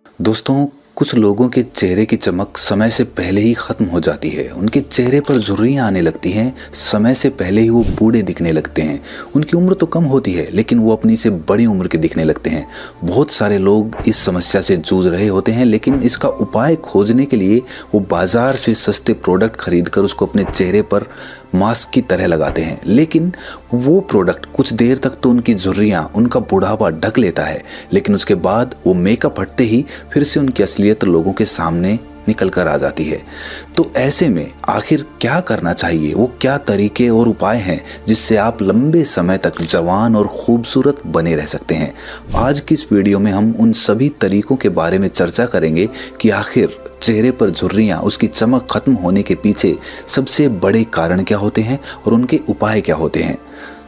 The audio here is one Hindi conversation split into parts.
दोस्तों, कुछ लोगों के चेहरे की चमक समय से पहले ही खत्म हो जाती है। उनके चेहरे पर झुर्रियाँ आने लगती हैं, समय से पहले ही वो बूढ़े दिखने लगते हैं। उनकी उम्र तो कम होती है, लेकिन वो अपनी से बड़ी उम्र के दिखने लगते हैं। बहुत सारे लोग इस समस्या से जूझ रहे होते हैं, लेकिन इसका उपाय खोजने के लिए वो बाजार से सस्ते प्रोडक्ट खरीद कर उसको अपने चेहरे पर मास्क की तरह लगाते हैं। लेकिन वो प्रोडक्ट कुछ देर तक तो उनकी झुर्रियाँ, उनका बुढ़ापा ढक लेता है, लेकिन उसके बाद वो मेकअप हटते ही फिर से उनकी असलियत लोगों के सामने निकल कर आ जाती है। तो ऐसे में आखिर क्या करना चाहिए? वो क्या तरीके और उपाय हैं जिससे आप लंबे समय तक जवान और खूबसूरत बने रह सकते हैं? आज की इस वीडियो में हम उन सभी तरीकों के बारे में चर्चा करेंगे कि आखिर चेहरे पर झुर्रियाँ, उसकी चमक खत्म होने के पीछे सबसे बड़े कारण क्या होते हैं और उनके उपाय क्या होते हैं।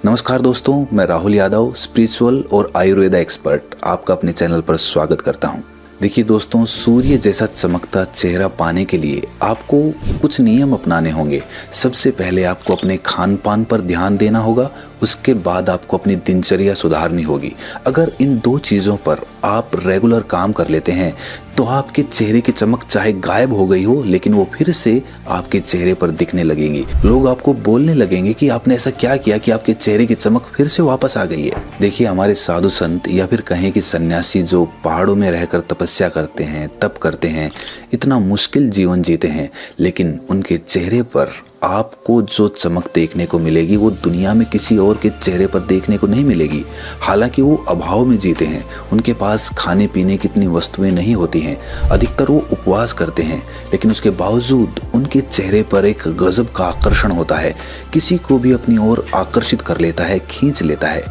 नमस्कार दोस्तों, मैं राहुल यादव, स्पिरिचुअल और आयुर्वेदा एक्सपर्ट, आपका अपने चैनल पर स्वागत करता हूं। देखिए दोस्तों, सूर्य जैसा चमकता चेहरा पाने के लिए आपको कुछ नियम अपनाने होंगे। सबसे पहले आपको अपने खान पान पर ध्यान देना होगा, उसके बाद आपको अपनी दिनचर्या सुधारनी होगी। अगर इन दो चीज़ों पर आप रेगुलर काम कर लेते हैं तो आपके चेहरे की चमक चाहे गायब हो गई हो, लेकिन वो फिर से आपके चेहरे पर दिखने लगेंगी। लोग आपको बोलने लगेंगे कि आपने ऐसा क्या किया कि आपके चेहरे की चमक फिर से वापस आ गई है। देखिए, हमारे साधु संत या फिर कहें कि सन्यासी जो पहाड़ों में रहकर तपस्या करते हैं, तप करते हैं, इतना मुश्किल जीवन जीते हैं, लेकिन उनके चेहरे पर आपको जो चमक देखने को मिलेगी वो दुनिया में किसी और के चेहरे पर देखने को नहीं मिलेगी। हालांकि वो अभाव में जीते हैं, उनके पास खाने पीने की इतनी वस्तुएं नहीं होती हैं, अधिकतर वो उपवास करते हैं, लेकिन उसके बावजूद उनके चेहरे पर एक गजब का आकर्षण होता है। किसी को भी अपनी ओर आकर्षित कर लेता है, खींच लेता है।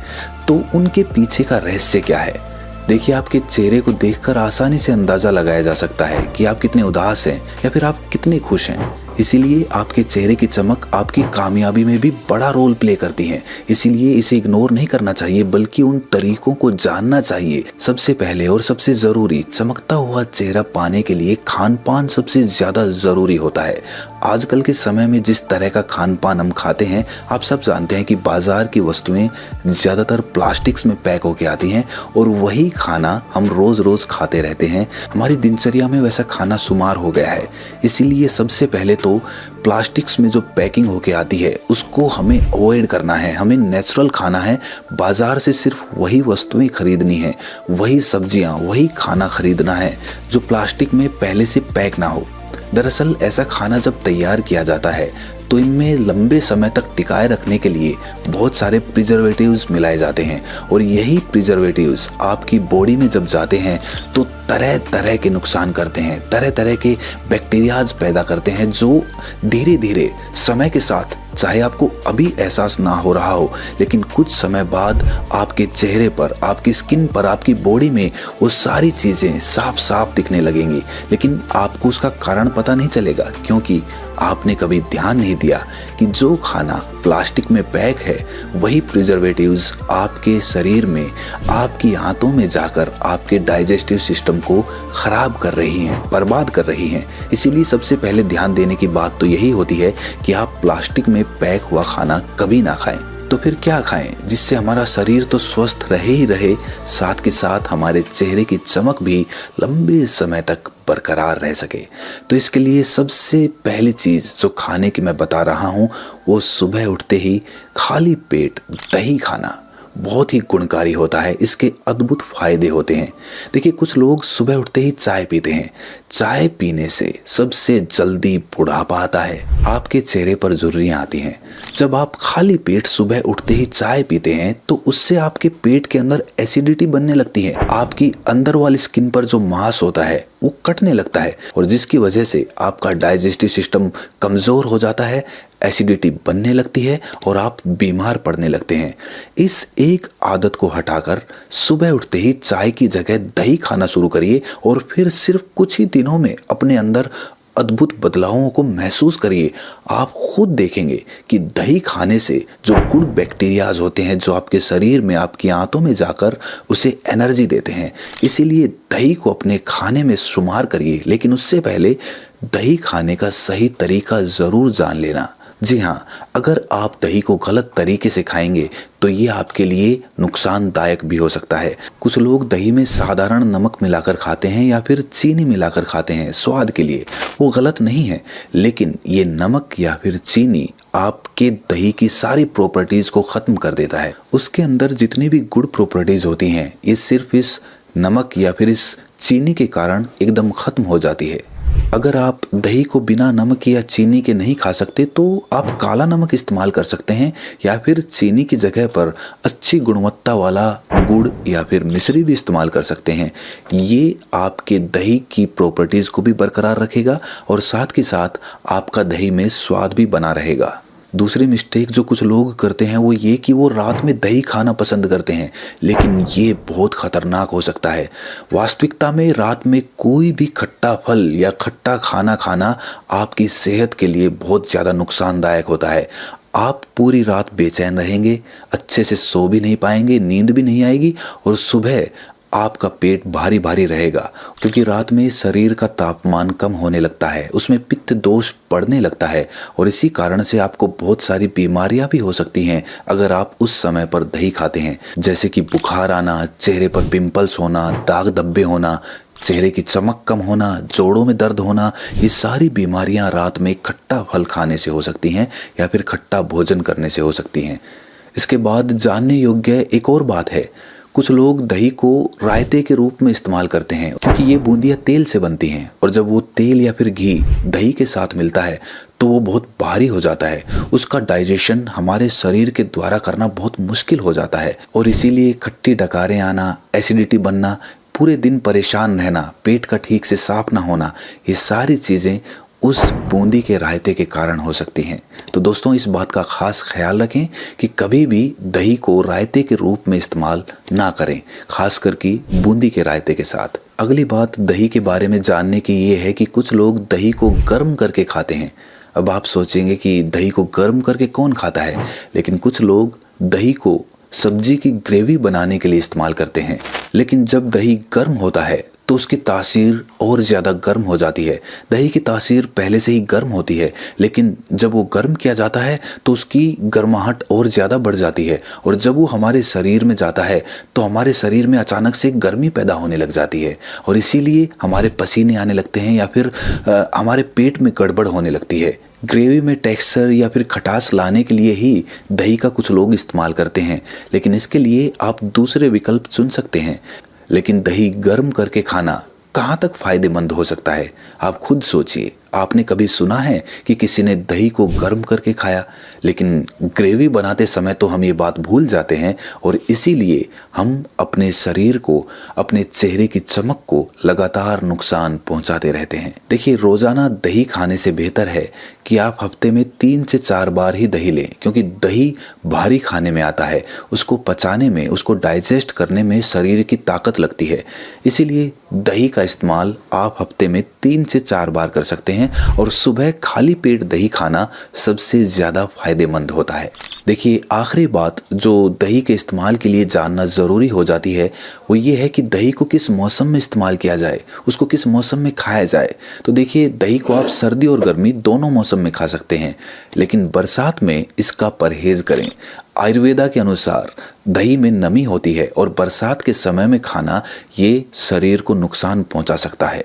तो उनके पीछे का रहस्य क्या है? देखिए, आपके चेहरे को देखकर आसानी से अंदाजा लगाया जा सकता है कि आप कितने उदास हैं या फिर आप कितने खुश हैं। इसीलिए आपके चेहरे की चमक आपकी कामयाबी में भी बड़ा रोल प्ले करती है। इसीलिए इसे इग्नोर नहीं करना चाहिए, बल्कि उन तरीकों को जानना चाहिए। सबसे पहले और सबसे जरूरी, चमकता हुआ चेहरा पाने के लिए खान पान सबसे ज्यादा जरूरी होता है। आजकल के समय में जिस तरह का खान पान हम खाते हैं, आप सब जानते हैं कि बाजार की वस्तुएं ज्यादातर प्लास्टिक्स में पैक होके आती हैं और वही खाना हम रोज रोज खाते रहते हैं। हमारी दिनचर्या में वैसा खाना शुमार हो गया है। इसीलिए सबसे पहले तो प्लास्टिक्स में जो पैकिंग होके आती है उसको हमें अवॉइड करना है। हमें नेचुरल खाना है, बाजार से सिर्फ वही वस्तुएं खरीदनी है, वही सब्जियां, वही खाना खरीदना है जो प्लास्टिक में पहले से पैक ना हो। दरअसल ऐसा खाना जब तैयार किया जाता है तो इनमें लंबे समय तक टिकाए रखने के लिए बहुत सारे प्रिजर्वेटिव्स मिलाए जाते हैं, और यही प्रिजर्वेटिव्स आपकी बॉडी में जब जाते हैं तो तरह तरह के नुकसान करते हैं, तरह तरह के बैक्टीरियाज पैदा करते हैं, जो धीरे धीरे समय के साथ, चाहे आपको अभी एहसास ना हो रहा हो, लेकिन कुछ समय बाद आपके चेहरे पर, आपकी स्किन पर, आपकी बॉडी में वो सारी चीज़ें साफ साफ दिखने लगेंगी। लेकिन आपको उसका कारण पता नहीं चलेगा, क्योंकि आपने कभी ध्यान नहीं दिया कि जो खाना प्लास्टिक में पैक है वही प्रिजर्वेटिव्स आपके शरीर में, आपकी आंतों में जाकर आपके डाइजेस्टिव सिस्टम को खराब कर रही हैं, बर्बाद कर रही हैं। इसीलिए सबसे पहले ध्यान देने की बात तो यही होती है कि आप प्लास्टिक में पैक हुआ खाना कभी ना खाएं। तो फिर क्या खाएं जिससे हमारा शरीर तो स्वस्थ रहे ही रहे, साथ के साथ हमारे चेहरे की चमक भी लंबे समय तक बरकरार रह सके? तो इसके लिए सबसे पहली चीज़ जो खाने की मैं बता रहा हूँ, वो सुबह उठते ही खाली पेट दही खाना बहुत ही गुणकारी होता है। इसके अद्भुत फायदे होते हैं। देखिए, कुछ लोग सुबह उठते ही चाय पीते हैं। चाय पीने से सबसे जल्दी बुढ़ापा आता है, आपके चेहरे पर झुर्रियाँ आती हैं। जब आप खाली पेट सुबह उठते ही चाय पीते हैं तो उससे आपके पेट के अंदर एसिडिटी बनने लगती है। आपकी अंदर वाली स्किन पर जो मांस होता है वो कटने लगता है, और जिसकी वजह से आपका डाइजेस्टिव सिस्टम कमज़ोर हो जाता है, एसिडिटी बनने लगती है और आप बीमार पड़ने लगते हैं। इस एक आदत को हटाकर सुबह उठते ही चाय की जगह दही खाना शुरू करिए, और फिर सिर्फ कुछ ही दिनों में अपने अंदर अद्भुत बदलावों को महसूस करिए। आप खुद देखेंगे कि दही खाने से जो गुड बैक्टीरियाज होते हैं, जो आपके शरीर में, आपकी आंतों में जाकर उसे एनर्जी देते हैं। इसीलिए दही को अपने खाने में शुमार करिए, लेकिन उससे पहले दही खाने का सही तरीका ज़रूर जान लेना। जी हाँ, अगर आप दही को गलत तरीके से खाएंगे तो ये आपके लिए नुकसानदायक भी हो सकता है। कुछ लोग दही में साधारण नमक मिलाकर खाते हैं या फिर चीनी मिलाकर खाते हैं स्वाद के लिए। वो गलत नहीं है, लेकिन ये नमक या फिर चीनी आपके दही की सारी प्रॉपर्टीज को खत्म कर देता है। उसके अंदर जितनी भी गुड प्रॉपर्टीज होती हैं, ये सिर्फ इस नमक या फिर इस चीनी के कारण एकदम खत्म हो जाती है। अगर आप दही को बिना नमक या चीनी के नहीं खा सकते तो आप काला नमक इस्तेमाल कर सकते हैं या फिर चीनी की जगह पर अच्छी गुणवत्ता वाला गुड़ या फिर मिश्री भी इस्तेमाल कर सकते हैं। ये आपके दही की प्रॉपर्टीज़ को भी बरकरार रखेगा और साथ के साथ आपका दही में स्वाद भी बना रहेगा। दूसरी मिस्टेक जो कुछ लोग करते हैं वो ये कि वो रात में दही खाना पसंद करते हैं, लेकिन ये बहुत खतरनाक हो सकता है। वास्तविकता में रात में कोई भी खट्टा फल या खट्टा खाना खाना आपकी सेहत के लिए बहुत ज़्यादा नुकसानदायक होता है। आप पूरी रात बेचैन रहेंगे, अच्छे से सो भी नहीं पाएंगे, नींद भी नहीं आएगी और सुबह आपका पेट भारी भारी रहेगा, क्योंकि रात में शरीर का तापमान कम होने लगता है, उसमें पित्त दोष बढ़ने लगता है और इसी कारण से आपको बहुत सारी बीमारियां भी हो सकती हैं अगर आप उस समय पर दही खाते हैं, जैसे कि बुखार आना, चेहरे पर पिंपल्स होना, दाग धब्बे होना, चेहरे की चमक कम होना, जोड़ों में दर्द होना। ये सारी बीमारियां रात में खट्टा फल खाने से हो सकती हैं या फिर खट्टा भोजन करने से हो सकती हैं। इसके बाद जानने योग्य एक और बात है, कुछ लोग दही को रायते के रूप में इस्तेमाल करते हैं, क्योंकि ये बूंदियाँ तेल से बनती हैं और जब वो तेल या फिर घी दही के साथ मिलता है तो वो बहुत भारी हो जाता है। उसका डाइजेशन हमारे शरीर के द्वारा करना बहुत मुश्किल हो जाता है और इसीलिए खट्टी डकारें आना, एसिडिटी बनना, पूरे दिन परेशान रहना, पेट का ठीक से साफ ना होना, ये सारी चीज़ें उस बूंदी के रायते के कारण हो सकती हैं। तो दोस्तों, इस बात का खास ख्याल रखें कि कभी भी दही को रायते के रूप में इस्तेमाल ना करें, खास करके बूंदी के रायते के साथ। अगली बात दही के बारे में जानने की ये है कि कुछ लोग दही को गर्म करके खाते हैं। अब आप सोचेंगे कि दही को गर्म करके कौन खाता है, लेकिन कुछ लोग दही को सब्जी की ग्रेवी बनाने के लिए इस्तेमाल करते हैं। लेकिन जब दही गर्म होता है तो उसकी तासीर और ज़्यादा गर्म हो जाती है। दही की तासीर पहले से ही गर्म होती है, लेकिन जब वो गर्म किया जाता है तो उसकी गर्माहट और ज़्यादा बढ़ जाती है और जब वो हमारे शरीर में जाता है तो हमारे शरीर में अचानक से गर्मी पैदा होने लग जाती है और इसीलिए हमारे पसीने आने लगते हैं या फिर हमारे पेट में गड़बड़ होने लगती है। ग्रेवी में टेक्सचर या फिर खटास लाने के लिए ही दही का कुछ लोग इस्तेमाल करते हैं, लेकिन इसके लिए आप दूसरे विकल्प चुन सकते हैं। लेकिन दही गर्म करके खाना कहाँ तक फायदेमंद हो सकता है, आप खुद सोचिए। आपने कभी सुना है कि किसी ने दही को गर्म करके खाया? लेकिन ग्रेवी बनाते समय तो हम ये बात भूल जाते हैं और इसीलिए हम अपने शरीर को, अपने चेहरे की चमक को लगातार नुकसान पहुंचाते रहते हैं। देखिए, रोज़ाना दही खाने से बेहतर है कि आप हफ्ते में 3 से 4 बार ही दही लें, क्योंकि दही भारी खाने में आता है, उसको पचाने में, उसको डाइजेस्ट करने में शरीर की ताकत लगती है। इसीलिए दही का इस्तेमाल आप हफ्ते में 3 से 4 बार कर सकते हैं और सुबह खाली पेट दही खाना सबसे ज़्यादा फायदेमंद होता है। देखिए, आखिरी बात जो दही के इस्तेमाल के लिए जानना ज़रूरी हो जाती है वो ये है कि दही को किस मौसम में इस्तेमाल किया जाए, उसको किस मौसम में खाया जाए। तो देखिए, दही को आप सर्दी और गर्मी दोनों मौसम में खा सकते हैं, लेकिन बरसात में इसका परहेज़ करें। आयुर्वेदा के अनुसार दही में नमी होती है और बरसात के समय में खाना ये शरीर को नुकसान पहुंचा सकता है।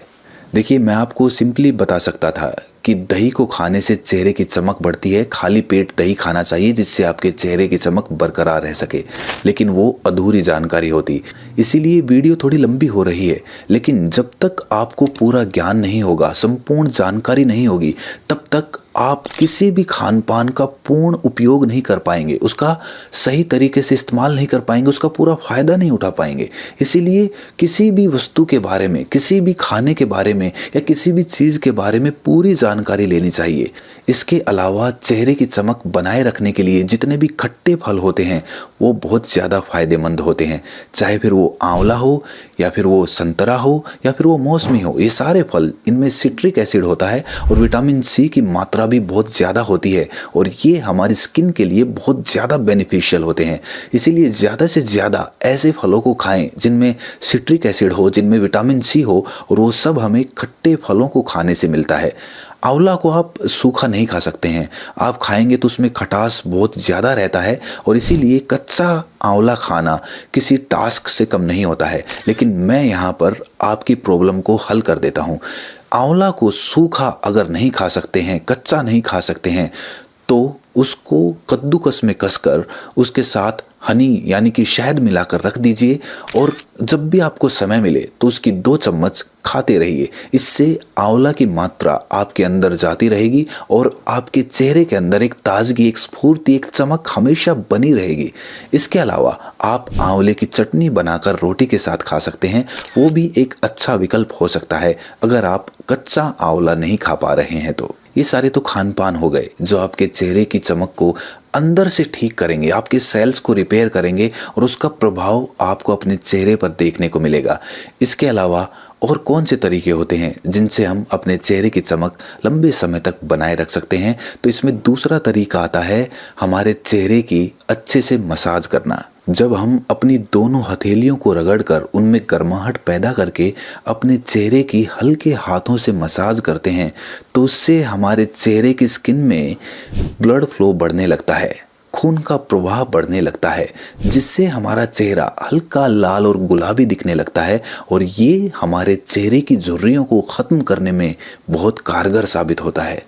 देखिए, मैं आपको सिंपली बता सकता था कि दही को खाने से चेहरे की चमक बढ़ती है, खाली पेट दही खाना चाहिए जिससे आपके चेहरे की चमक बरकरार रह सके, लेकिन वो अधूरी जानकारी होती। इसीलिए वीडियो थोड़ी लंबी हो रही है, लेकिन जब तक आपको पूरा ज्ञान नहीं होगा, संपूर्ण जानकारी नहीं होगी, तब तक आप किसी भी खान पान का पूर्ण उपयोग नहीं कर पाएंगे, उसका सही तरीके से इस्तेमाल नहीं कर पाएंगे, उसका पूरा फ़ायदा नहीं उठा पाएंगे। इसीलिए किसी भी वस्तु के बारे में, किसी भी खाने के बारे में या किसी भी चीज़ के बारे में पूरी जानकारी लेनी चाहिए। इसके अलावा चेहरे की चमक बनाए रखने के लिए जितने भी खट्टे फल होते हैं वो बहुत ज़्यादा फायदेमंद होते हैं, चाहे फिर वो आंवला हो या फिर वो संतरा हो या फिर वो मौसमी हो। ये सारे फल, इनमें सिट्रिक एसिड होता है और विटामिन सी की मात्रा भी बहुत ज़्यादा होती है और ये हमारी स्किन के लिए बहुत ज़्यादा बेनिफिशियल होते हैं। इसीलिए ज़्यादा से ज़्यादा ऐसे फलों को खाएं जिनमें सिट्रिक एसिड हो, जिनमें विटामिन सी हो, और वो सब हमें खट्टे फलों को खाने से मिलता है। आंवला को आप सूखा नहीं खा सकते हैं, आप खाएंगे तो उसमें खटास बहुत ज़्यादा रहता है और इसीलिए कच्चा आंवला खाना किसी टास्क से कम नहीं होता है। लेकिन मैं यहाँ पर आपकी प्रॉब्लम को हल कर देता हूँ। आंवला को सूखा अगर नहीं खा सकते हैं, कच्चा नहीं खा सकते हैं, तो उसको कद्दूकस में कसकर उसके साथ हनी यानी कि शहद मिलाकर रख दीजिए और जब भी आपको समय मिले तो उसकी 2 चम्मच खाते रहिए। इससे आंवला की मात्रा आपके अंदर जाती रहेगी और आपके चेहरे के अंदर एक ताजगी, एक स्फूर्ति, एक चमक हमेशा बनी रहेगी। इसके अलावा आप आंवले की चटनी बनाकर रोटी के साथ खा सकते हैं, वो भी एक अच्छा विकल्प हो सकता है अगर आप कच्चा आंवला नहीं खा पा रहे हैं तो। ये सारे तो खान पान हो गए जो आपके चेहरे की चमक को अंदर से ठीक करेंगे, आपके सेल्स को रिपेयर करेंगे और उसका प्रभाव आपको अपने चेहरे पर देखने को मिलेगा। इसके अलावा और कौन से तरीके होते हैं जिनसे हम अपने चेहरे की चमक लंबे समय तक बनाए रख सकते हैं? तो इसमें दूसरा तरीका आता है हमारे चेहरे की अच्छे से मसाज करना। जब हम अपनी दोनों हथेलियों को रगड़कर उनमें गर्माहट पैदा करके अपने चेहरे की हल्के हाथों से मसाज करते हैं तो उससे हमारे चेहरे की स्किन में ब्लड फ्लो बढ़ने लगता है, खून का प्रवाह बढ़ने लगता है, जिससे हमारा चेहरा हल्का लाल और गुलाबी दिखने लगता है और ये हमारे चेहरे की झुर्रियों को ख़त्म करने में बहुत कारगर साबित होता है।